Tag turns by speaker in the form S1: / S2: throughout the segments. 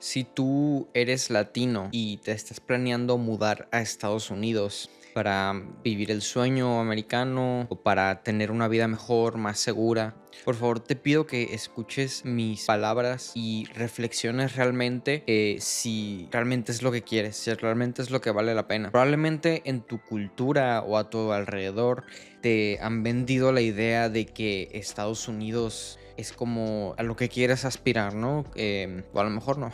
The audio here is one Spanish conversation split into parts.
S1: Si tú eres latino y te estás planeando mudar a Estados Unidos para vivir el sueño americano o para tener una vida mejor, más segura, por favor te pido que escuches mis palabras y reflexiones realmente si realmente es lo que quieres, si realmente es lo que vale la pena. Probablemente en tu cultura o a tu alrededor te han vendido la idea de que Estados Unidos es como a lo que quieres aspirar, ¿no? O a lo mejor no.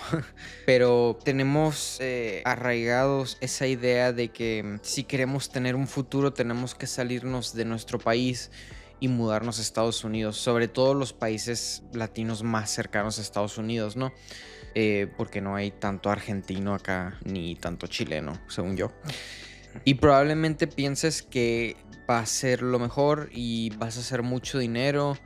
S1: Pero tenemos arraigados esa idea de que si queremos tener un futuro tenemos que salirnos de nuestro país y mudarnos a Estados Unidos, sobre todo los países latinos más cercanos a Estados Unidos, ¿no? Porque no hay tanto argentino acá ni tanto chileno, según yo. Y probablemente pienses que va a ser lo mejor y vas a hacer mucho dinero.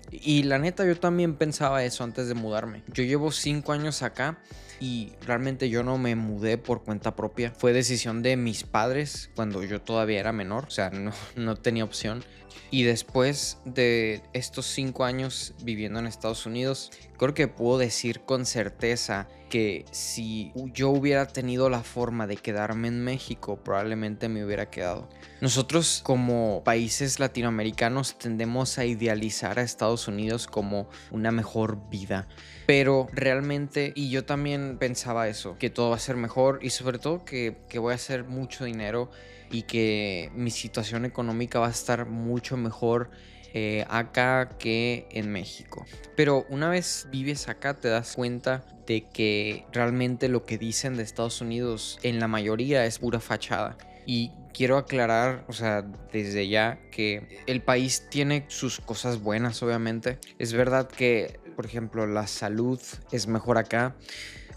S1: Y la neta, yo también pensaba eso antes de mudarme. Yo llevo 5 años acá y realmente yo no me mudé por cuenta propia. Fue decisión de mis padres cuando yo todavía era menor, o sea, no tenía opción. Y después de estos 5 años viviendo en Estados Unidos, creo que puedo decir con certeza que si yo hubiera tenido la forma de quedarme en México, probablemente me hubiera quedado. Nosotros como países latinoamericanos tendemos a idealizar a Estados Unidos como una mejor vida. Pero realmente, y yo también pensaba eso, que todo va a ser mejor y sobre todo que voy a hacer mucho dinero y que mi situación económica va a estar mucho mejor acá que en México. Pero una vez vives acá te das cuenta de que realmente lo que dicen de Estados Unidos en la mayoría es pura fachada. Y quiero aclarar, o sea, desde ya que el país tiene sus cosas buenas, obviamente. Es verdad que, por ejemplo, la salud es mejor acá,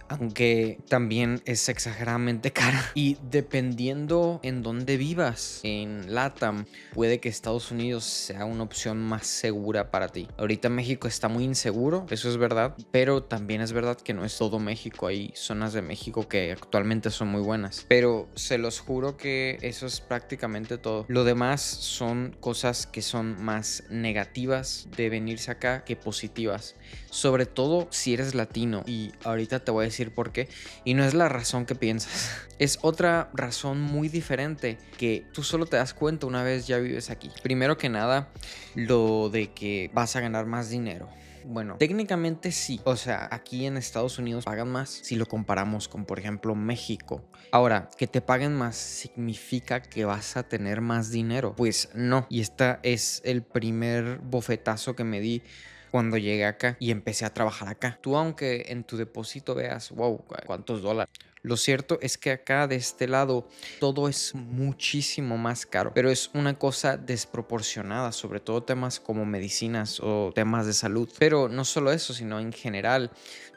S1: aunque también es exageradamente cara. Y dependiendo en dónde vivas, en LATAM, puede que Estados Unidos sea una opción más segura para ti. Ahorita México está muy inseguro, eso es verdad, pero también es verdad que no es todo México. Hay zonas de México que actualmente son muy buenas, pero se los juro que eso es prácticamente todo. Lo demás son cosas que son más negativas de venirse acá que positivas, sobre todo si eres latino, y ahorita te voy a decir por qué. Y no es la razón que piensas, es otra razón muy diferente que tú solo te das cuenta una vez ya vives aquí. Primero que nada, lo de que vas a ganar más dinero. Bueno, técnicamente sí. O sea, aquí en Estados Unidos pagan más si lo comparamos con, por ejemplo, México. Ahora, que te paguen más significa que vas a tener más dinero. Pues no. Y este es el primer bofetazo que me di cuando llegué acá y empecé a trabajar acá. Tú, aunque en tu depósito veas, wow, ¿cuántos dólares? Lo cierto es que acá de este lado todo es muchísimo más caro, pero es una cosa desproporcionada, sobre todo temas como medicinas o temas de salud. Pero no solo eso, sino en general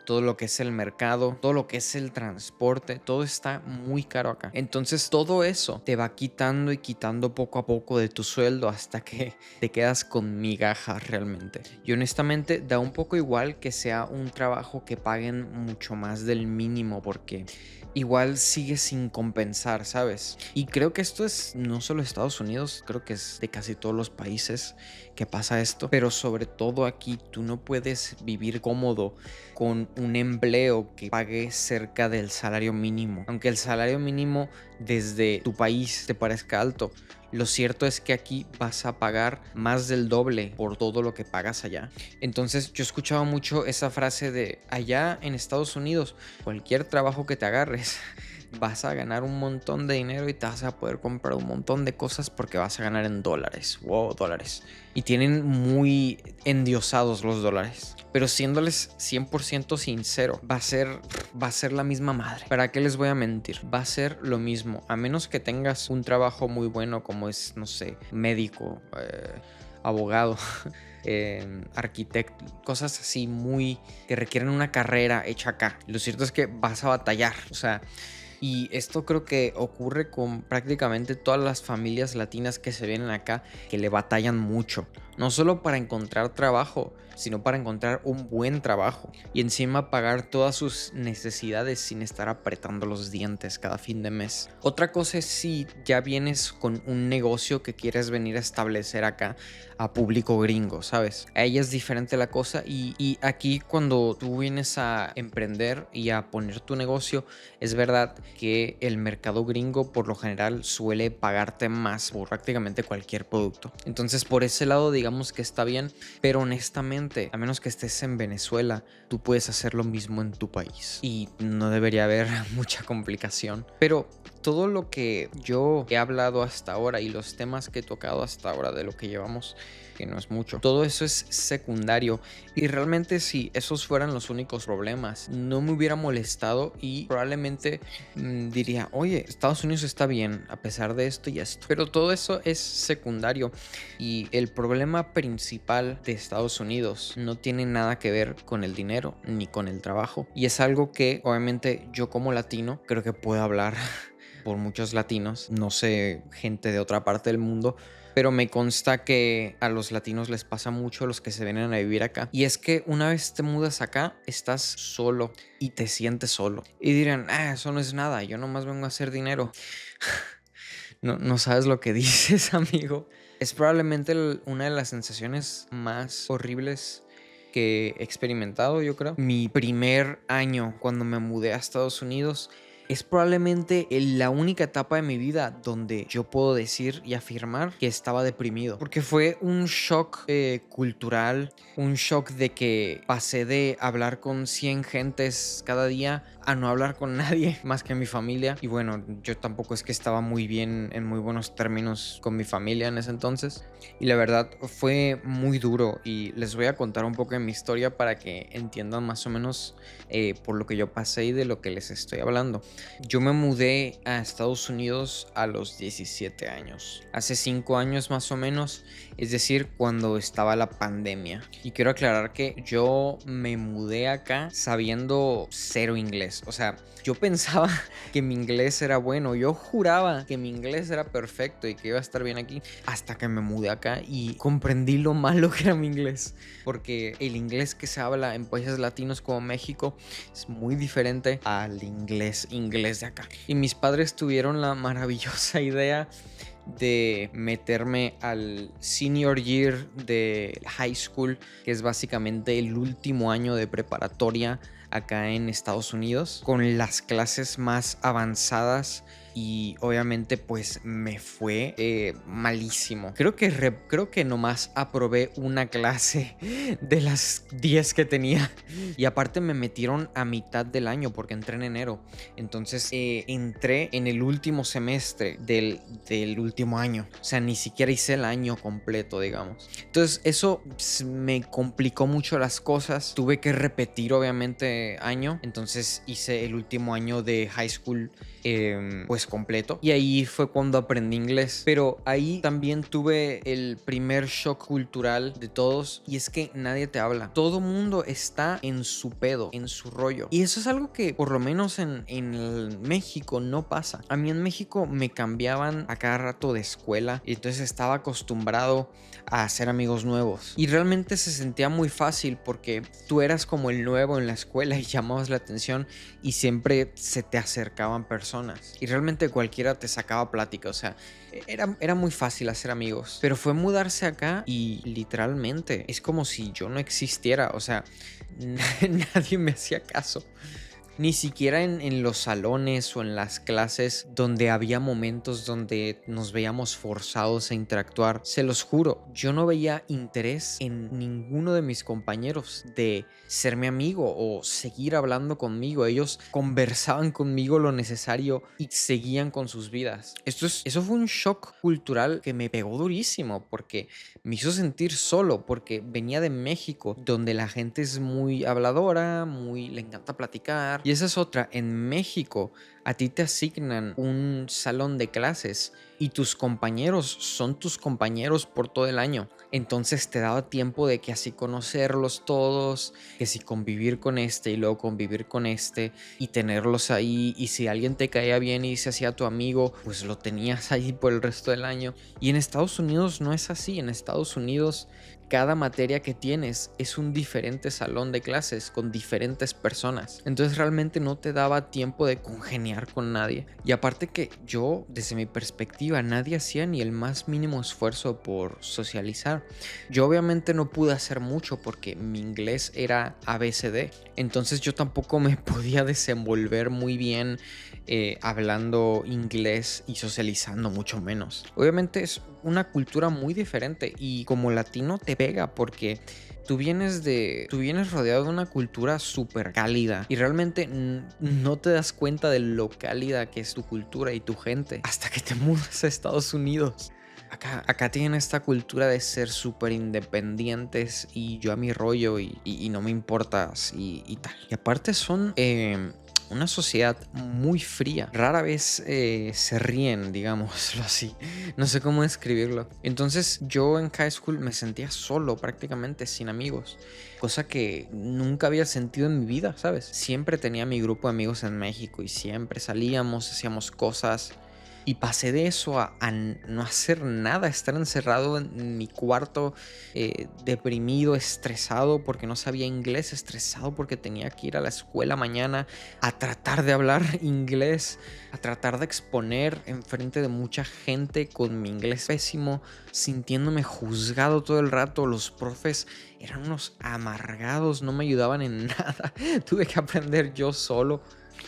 S1: todo lo que es el mercado, todo lo que es el transporte, todo está muy caro acá. Entonces todo eso te va quitando y quitando poco a poco de tu sueldo hasta que te quedas con migajas realmente. Y honestamente da un poco igual que sea un trabajo que paguen mucho más del mínimo, porque igual sigue sin compensar, ¿sabes? Y creo que esto es no solo Estados Unidos, creo que es de casi todos los países que pasa esto, pero sobre todo aquí tú no puedes vivir cómodo con un empleo que pague cerca del salario mínimo. Aunque el salario mínimo desde tu país te parezca alto, lo cierto es que aquí vas a pagar más del doble por todo lo que pagas allá. Entonces yo he escuchado mucho esa frase de allá en Estados Unidos, cualquier trabajo que te agarres vas a ganar un montón de dinero y te vas a poder comprar un montón de cosas porque vas a ganar en dólares. Wow, dólares. Y tienen muy endiosados los dólares. Pero siéndoles 100% sincero, va a ser la misma madre. ¿Para qué les voy a mentir? Va a ser lo mismo. A menos que tengas un trabajo muy bueno como es, no sé, médico, abogado, arquitecto, cosas así muy que requieren una carrera hecha acá. Lo cierto es que vas a batallar. O sea, y esto creo que ocurre con prácticamente todas las familias latinas que se vienen acá, que le batallan mucho. no solo para encontrar trabajo, sino para encontrar un buen trabajo y encima pagar todas sus necesidades sin estar apretando los dientes cada fin de mes. Otra cosa es si ya vienes con un negocio que quieres venir a establecer acá a público gringo, ¿sabes? Ahí es diferente la cosa y aquí cuando tú vienes a emprender y a poner tu negocio, es verdad que el mercado gringo por lo general suele pagarte más por prácticamente cualquier producto. Entonces por ese lado digamos que está bien, pero honestamente, a menos que estés en Venezuela, tú puedes hacer lo mismo en tu país y no debería haber mucha complicación. Pero todo lo que yo he hablado hasta ahora y los temas que he tocado hasta ahora de lo que llevamos, que no es mucho, todo eso es secundario y realmente si esos fueran los únicos problemas, no me hubiera molestado y probablemente diría, oye, Estados Unidos está bien a pesar de esto y esto, pero todo eso es secundario y el problema principal de Estados Unidos no tiene nada que ver con el dinero ni con el trabajo y es algo que obviamente yo como latino creo que puedo hablar por muchos latinos, no sé, gente de otra parte del mundo, pero me consta que a los latinos les pasa mucho a los que se vienen a vivir acá. Y es que una vez te mudas acá, estás solo y te sientes solo. Y dirán, eso no es nada, yo nomás vengo a hacer dinero. No sabes lo que dices, amigo. Es probablemente una de las sensaciones más horribles que he experimentado, yo creo. Mi primer año cuando me mudé a Estados Unidos es probablemente la única etapa de mi vida donde yo puedo decir y afirmar que estaba deprimido. Porque fue un shock cultural, un shock de que pasé de hablar con 100 gentes cada día a no hablar con nadie más que mi familia. Y bueno, yo tampoco es que estaba muy bien, en muy buenos términos con mi familia en ese entonces. Y la verdad fue muy duro y les voy a contar un poco de mi historia para que entiendan más o menos por lo que yo pasé y de lo que les estoy hablando. Yo me mudé a Estados Unidos a los 17 años, hace 5 años más o menos, es decir, cuando estaba la pandemia. Y quiero aclarar que yo me mudé acá sabiendo cero inglés, o sea, yo pensaba que mi inglés era bueno, yo juraba que mi inglés era perfecto y que iba a estar bien aquí, hasta que me mudé acá y comprendí lo malo que era mi inglés, porque el inglés que se habla en países latinos como México es muy diferente al inglés de acá. Y mis padres tuvieron la maravillosa idea de meterme al senior year de high school, que es básicamente el último año de preparatoria acá en Estados Unidos, con las clases más avanzadas. Y obviamente pues me fue malísimo. Creo que nomás aprobé una clase de las 10 que tenía. Y aparte me metieron a mitad del año porque entré en enero. Entonces entré en el último semestre del último año. O sea, ni siquiera hice el año completo, digamos. Entonces eso me complicó mucho las cosas. Tuve que repetir obviamente año. Entonces hice el último año de high school pues completo y ahí fue cuando aprendí inglés, pero ahí también tuve el primer shock cultural de todos y es que nadie te habla, todo mundo está en su pedo, en su rollo y eso es algo que por lo menos en México no pasa. A mí en México me cambiaban a cada rato de escuela y entonces estaba acostumbrado a hacer amigos nuevos y realmente se sentía muy fácil porque tú eras como el nuevo en la escuela y llamabas la atención y siempre se te acercaban personas y realmente cualquiera te sacaba plática, o sea, era muy fácil hacer amigos, pero fue mudarse acá y literalmente es como si yo no existiera, o sea, nadie me hacía caso. Ni siquiera en los salones o en las clases donde había momentos donde nos veíamos forzados a interactuar. Se los juro, yo no veía interés en ninguno de mis compañeros de ser mi amigo o seguir hablando conmigo. Ellos conversaban conmigo lo necesario y seguían con sus vidas. Eso fue un shock cultural que me pegó durísimo porque me hizo sentir solo porque venía de México, donde la gente es muy habladora, le encanta platicar. Y esa es otra, en México A ti te asignan un salón de clases y tus compañeros son tus compañeros por todo el año. Entonces te daba tiempo de que así conocerlos todos, que si convivir con este y luego convivir con este y tenerlos ahí. Y si alguien te caía bien y se hacía tu amigo, pues lo tenías ahí por el resto del año. Y en Estados Unidos no es así. En Estados Unidos cada materia que tienes es un diferente salón de clases con diferentes personas. Entonces realmente no te daba tiempo de congeniar con nadie. Y aparte que yo, desde mi perspectiva, nadie hacía ni el más mínimo esfuerzo por socializar. Yo obviamente no pude hacer mucho porque mi inglés era ABCD. Entonces yo tampoco me podía desenvolver muy bien hablando inglés y socializando mucho menos. Obviamente es una cultura muy diferente y como latino te pega porque tú vienes rodeado de una cultura súper cálida y realmente no te das cuenta de lo cálida que es tu cultura y tu gente hasta que te mudas a Estados Unidos. Acá tienen esta cultura de ser súper independientes y yo a mi rollo y no me importas y tal. Y aparte son una sociedad muy fría. Rara vez se ríen, digámoslo así. No sé cómo describirlo. Entonces yo en high school me sentía solo prácticamente, sin amigos. Cosa que nunca había sentido en mi vida, ¿sabes? Siempre tenía mi grupo de amigos en México y siempre salíamos, hacíamos cosas. Y pasé de eso a no hacer nada, estar encerrado en mi cuarto, deprimido, estresado porque no sabía inglés, estresado porque tenía que ir a la escuela mañana, a tratar de hablar inglés, a tratar de exponer enfrente de mucha gente con mi inglés pésimo, sintiéndome juzgado todo el rato. Los profes eran unos amargados, no me ayudaban en nada. Tuve que aprender yo solo.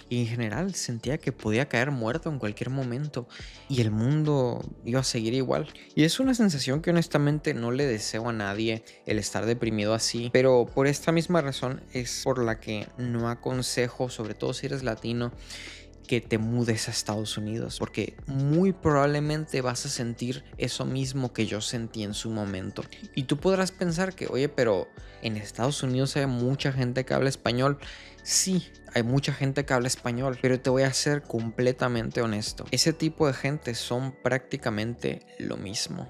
S1: Y en general sentía que podía caer muerto en cualquier momento y el mundo iba a seguir igual. Y es una sensación que honestamente no le deseo a nadie, el estar deprimido así. Pero por esta misma razón es por la que no aconsejo, sobre todo si eres latino, que te mudes a Estados Unidos, porque muy probablemente vas a sentir eso mismo que yo sentí en su momento. Y tú podrás pensar que, oye, pero en Estados Unidos hay mucha gente que habla español. Sí, hay mucha gente que habla español, pero te voy a ser completamente honesto. Ese tipo de gente son prácticamente lo mismo.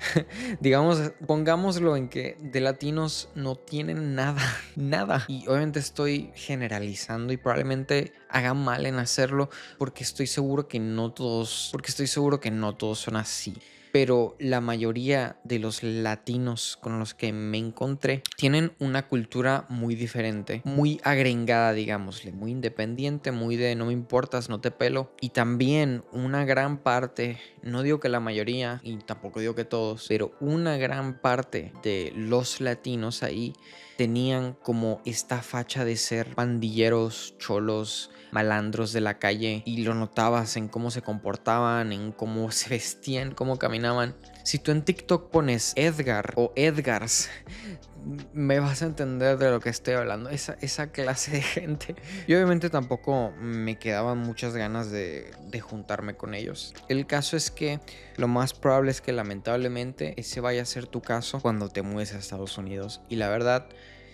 S1: Digamos, pongámoslo en que de latinos no tienen nada, nada. Y obviamente estoy generalizando y probablemente haga mal en hacerlo porque estoy seguro que no todos son así. Pero la mayoría de los latinos con los que me encontré tienen una cultura muy diferente, muy agringada, digámosle, muy independiente, muy de no me importas, no te pelo. Y también una gran parte, no digo que la mayoría y tampoco digo que todos, pero una gran parte de los latinos ahí tenían como esta facha de ser pandilleros, cholos, malandros de la calle, y lo notabas en cómo se comportaban, en cómo se vestían, cómo caminaban. Si tú en TikTok pones Edgar o Edgars, me vas a entender de lo que estoy hablando. Esa clase de gente. Y obviamente tampoco me quedaban muchas ganas de juntarme con ellos. El caso es que lo más probable es que lamentablemente ese vaya a ser tu caso cuando te mudes a Estados Unidos. Y la verdad,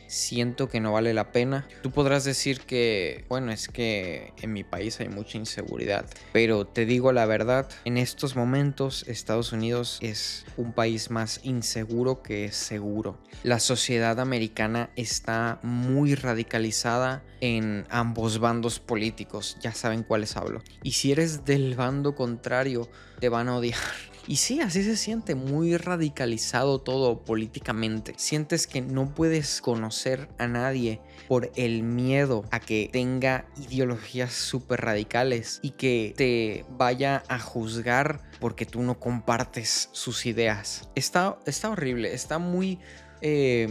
S1: siento que no vale la pena. Tú podrás decir que, bueno, es que en mi país hay mucha inseguridad, pero te digo la verdad, en estos momentos Estados Unidos es un país más inseguro que seguro. La sociedad americana está muy radicalizada en ambos bandos políticos, ya saben cuáles hablo. Y si eres del bando contrario, te van a odiar. Y sí, así se siente, muy radicalizado todo políticamente. Sientes que no puedes conocer a nadie por el miedo a que tenga ideologías súper radicales y que te vaya a juzgar porque tú no compartes sus ideas. Está horrible, está muy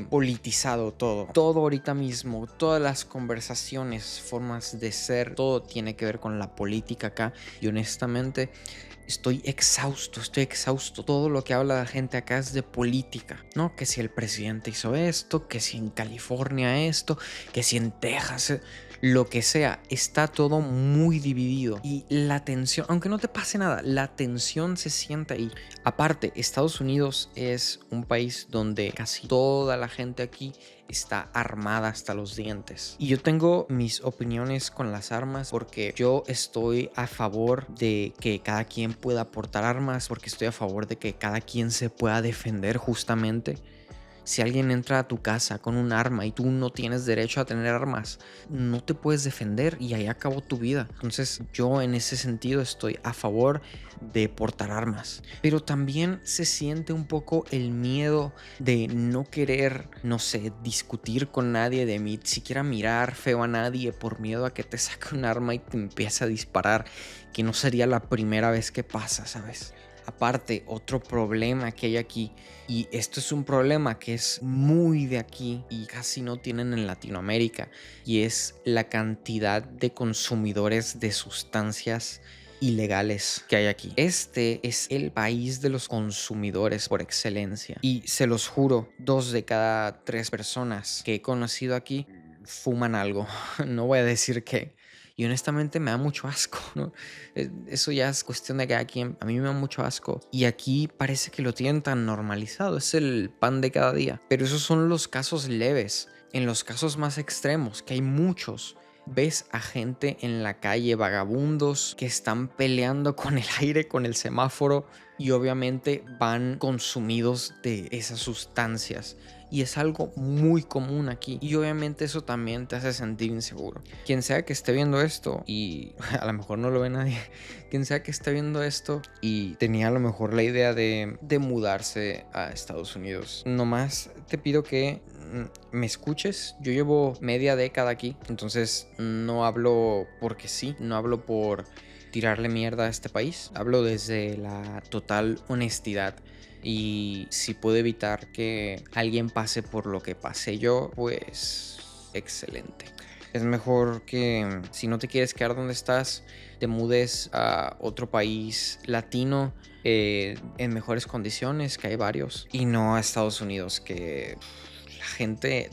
S1: politizado todo ahorita mismo. Todas las conversaciones, formas de ser, todo tiene que ver con la política acá. Y honestamente estoy exhausto. Todo lo que habla la gente acá es de política, ¿no? Que si el presidente hizo esto, que si en California esto, que si en Texas, lo que sea. Está todo muy dividido. Y la tensión, aunque no te pase nada, la tensión se siente ahí. Aparte, Estados Unidos es un país donde casi toda la gente aquí está armada hasta los dientes. Y yo tengo mis opiniones con las armas porque yo estoy a favor de que cada quien pueda portar armas, porque estoy a favor de que cada quien se pueda defender justamente. Si alguien entra a tu casa con un arma y tú no tienes derecho a tener armas, no te puedes defender y ahí acabó tu vida. Entonces yo en ese sentido estoy a favor de portar armas. Pero también se siente un poco el miedo de no querer, no sé, discutir con nadie, de ni siquiera mirar feo a nadie por miedo a que te saque un arma y te empiece a disparar, que no sería la primera vez que pasa, ¿sabes? Aparte, otro problema que hay aquí, y esto es un problema que es muy de aquí y casi no tienen en Latinoamérica, y es la cantidad de consumidores de sustancias ilegales que hay aquí. Este es el país de los consumidores por excelencia. Y se los juro, 2 de cada 3 personas que he conocido aquí fuman algo. No voy a decir qué. Y honestamente me da mucho asco, ¿no? Eso ya es cuestión de cada quien. A mí me da mucho asco. Y aquí parece que lo tienen tan normalizado. Es el pan de cada día. Pero esos son los casos leves. En los casos más extremos, que hay muchos, ves a gente en la calle, vagabundos, que están peleando con el aire, con el semáforo, y obviamente van consumidos de esas sustancias. Y es algo muy común aquí. Y obviamente eso también te hace sentir inseguro. Quien sea que esté viendo esto, y a lo mejor no lo ve nadie, quien sea que esté viendo esto y tenía a lo mejor la idea de mudarse a Estados Unidos, nomás te pido que me escuches. Yo llevo media década aquí, entonces no hablo porque sí, no hablo por tirarle mierda a este país. Hablo desde la total honestidad. Y si puedo evitar que alguien pase por lo que pasé yo, pues excelente. Es mejor que si no te quieres quedar donde estás, te mudes a otro país latino en mejores condiciones, que hay varios, y no a Estados Unidos, que la gente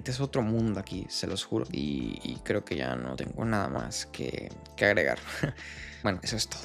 S1: es otro mundo aquí, se los juro. Y creo que ya no tengo nada más que agregar. Bueno, eso es todo.